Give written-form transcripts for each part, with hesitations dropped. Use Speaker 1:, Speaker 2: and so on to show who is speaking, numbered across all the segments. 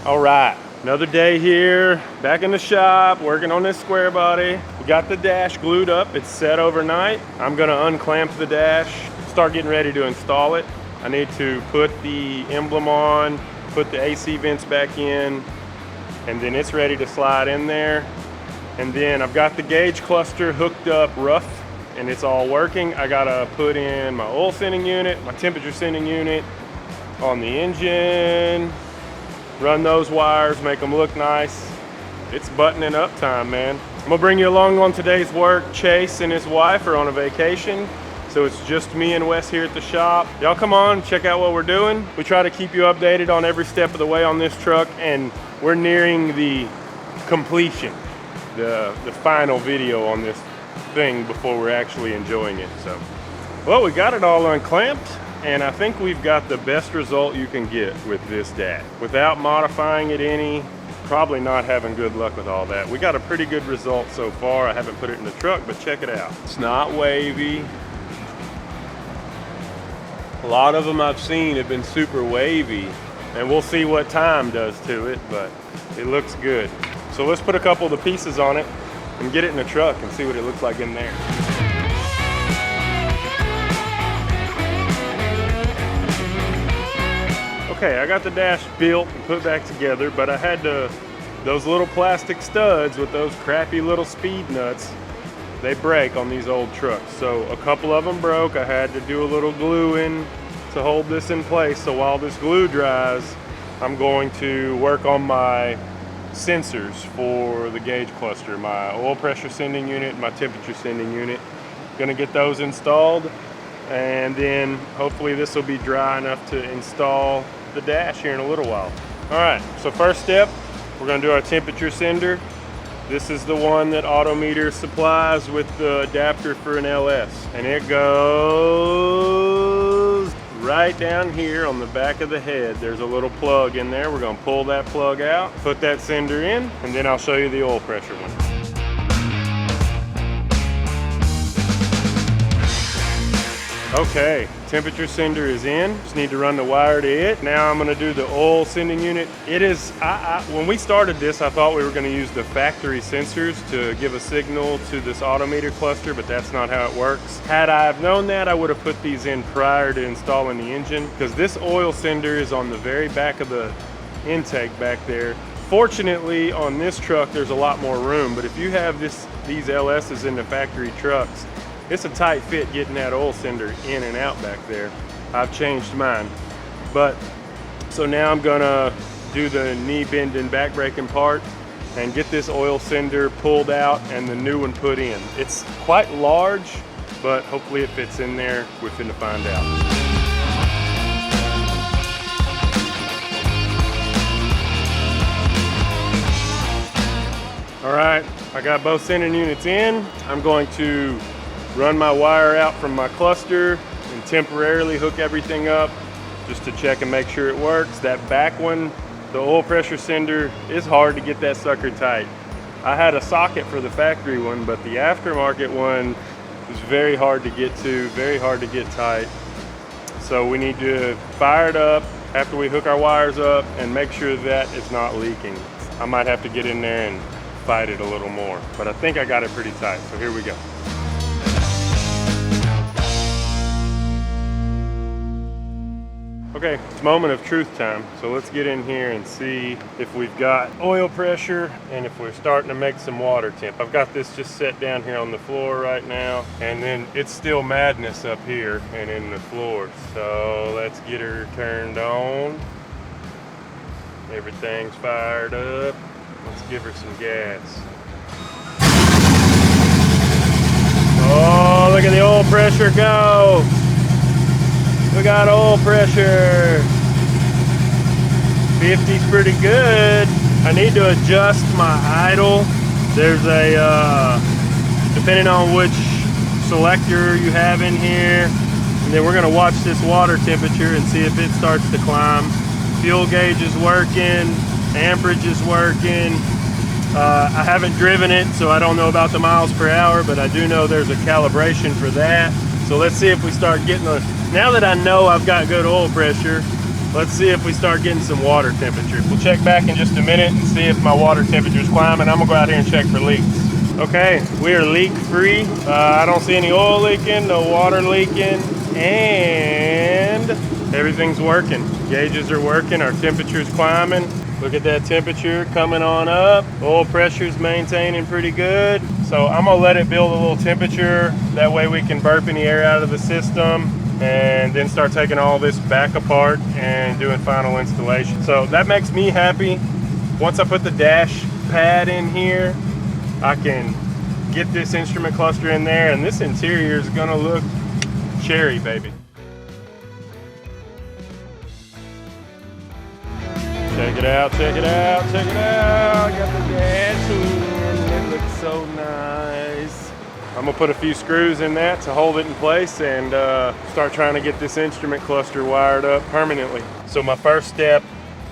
Speaker 1: All right, another day here, back in the shop, working on this square body. We got the dash glued up, it's set overnight. I'm gonna unclamp the dash, start getting ready to install it. I need to put the emblem on, put the AC vents back in, and then it's ready to slide in there. And then I've got the gauge cluster hooked up rough, and it's all working. I gotta put in my oil sending unit, my temperature sending unit on the engine, run those wires, make them look nice. It's buttoning up time, man. I'm gonna bring you along on today's work. Chase and his wife are on a vacation, so it's just me and Wes here at the shop. Y'all come on, check out what we're doing. We try to keep you updated on every step of the way on this truck, and we're nearing the completion, the final video on this thing before we're actually enjoying it. So, well, we got it all unclamped, and I think we've got the best result you can get with this dash. Without modifying it any, probably not having good luck with all that. We got a pretty good result so far. I haven't put it in the truck, but check it out. It's not wavy. A lot of them I've seen have been super wavy, and we'll see what time does to it, but it looks good. So let's put a couple of the pieces on it and get it in the truck and see what it looks like in there. Okay, I got the dash built and put back together, but I had those little plastic studs with those crappy little speed nuts, they break on these old trucks. So a couple of them broke. I had to do a little glue in to hold this in place. So while this glue dries, I'm going to work on my sensors for the gauge cluster, my oil pressure sending unit, my temperature sending unit. Gonna get those installed, and then hopefully this will be dry enough to install the dash here in a little while. All right, so first step, we're gonna do our temperature sender. This is the one that AutoMeter supplies with the adapter for an LS, and it goes right down here on the back of the head. There's a little plug in there. We're gonna pull that plug out, put that sender in, and then I'll show you the oil pressure one. Okay, temperature sender is in. Just need to run the wire to it. Now I'm gonna do the oil sending unit. It is, when we started this, I thought we were gonna use the factory sensors to give a signal to this AutoMeter cluster, but that's not how it works. Had I have known that, I would have put these in prior to installing the engine, because this oil sender is on the very back of the intake back there. Fortunately, on this truck, there's a lot more room, but if you have these LSs in the factory trucks, it's a tight fit getting that oil sender in and out back there. I've changed mine. But, so now I'm gonna do the knee bending back braking part and get this oil sender pulled out and the new one put in. It's quite large, but hopefully it fits in there. We're finna find out. All right, I got both sending units in. I'm going to run my wire out from my cluster and temporarily hook everything up just to check and make sure it works. That back one, the oil pressure sender, is hard to get that sucker tight. I had a socket for the factory one, but the aftermarket one is very hard to get to, very hard to get tight. So we need to fire it up after we hook our wires up and make sure that it's not leaking. I might have to get in there and fight it a little more, but I think I got it pretty tight, so here we go. Okay, it's moment of truth time. So let's get in here and see if we've got oil pressure and if we're starting to make some water temp. I've got this just set down here on the floor right now, and then it's still madness up here and in the floor. So let's get her turned on. Everything's fired up. Let's give her some gas. Oh, look at the oil pressure go. We got oil pressure. 50's pretty good. I need to adjust my idle. There's a, depending on which selector you have in here, and then we're gonna watch this water temperature and see if it starts to climb. Fuel gauge is working, amperage is working. I haven't driven it, so I don't know about the miles per hour, but I do know there's a calibration for that. So let's see if we start getting the, now that I know I've got good oil pressure, let's see if we start getting some water temperature. We'll check back in just a minute and see if my water temperature is climbing. I'm gonna go out here and check for leaks. Okay, we are leak free. I don't see any oil leaking, no water leaking, and everything's working. Gauges are working, our temperature's climbing. Look at that temperature coming on up. Oil pressure's maintaining pretty good. So I'm gonna let it build a little temperature. That way we can burp any air out of the system and then start taking all this back apart and doing final installation. So that makes me happy. Once I put the dash pad in here, I can get this instrument cluster in there, and this interior is gonna look cherry, baby. Check it out, check it out, check it out. Got the dash in, it looks so nice. I'm gonna put a few screws in that to hold it in place and start trying to get this instrument cluster wired up permanently. So my first step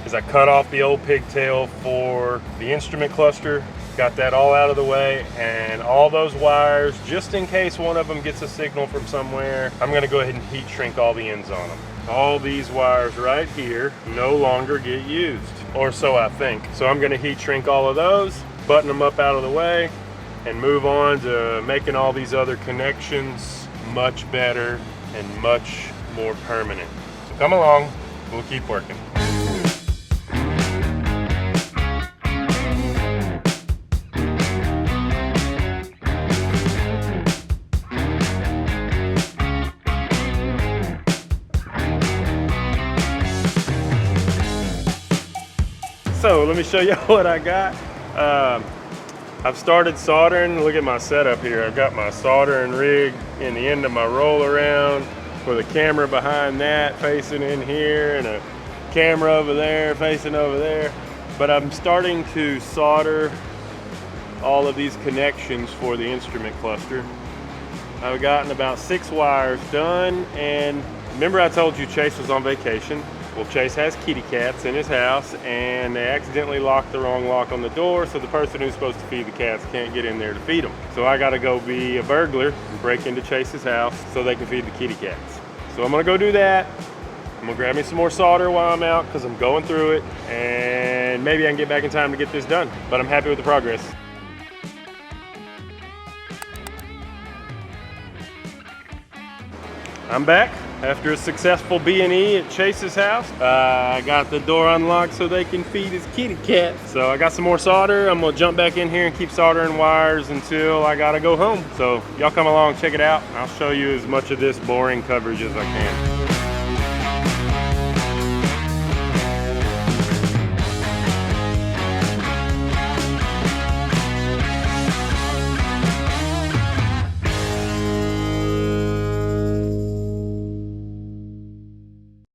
Speaker 1: is I cut off the old pigtail for the instrument cluster, got that all out of the way, and all those wires, just in case one of them gets a signal from somewhere, I'm gonna go ahead and heat shrink all the ends on them. All these wires right here no longer get used, or so I think. So I'm gonna heat shrink all of those, button them up out of the way, and move on to making all these other connections much better and much more permanent. So come along, we'll keep working. So let me show you what I got. I've started soldering. Look at my setup here. I've got my soldering rig in the end of my roll around with a camera behind that facing in here and a camera over there facing over there. But I'm starting to solder all of these connections for the instrument cluster. I've gotten about 6 wires done, and remember I told you Chase was on vacation? Well, Chase has kitty cats in his house, and they accidentally locked the wrong lock on the door, so the person who's supposed to feed the cats can't get in there to feed them. So I gotta go be a burglar and break into Chase's house so they can feed the kitty cats. So I'm gonna go do that. I'm gonna grab me some more solder while I'm out because I'm going through it, and maybe I can get back in time to get this done, but I'm happy with the progress. I'm back after a successful B&E at Chase's house. I got the door unlocked so they can feed his kitty cat. So I got some more solder. I'm gonna jump back in here and keep soldering wires until I gotta go home. So y'all come along, check it out. I'll show you as much of this boring coverage as I can.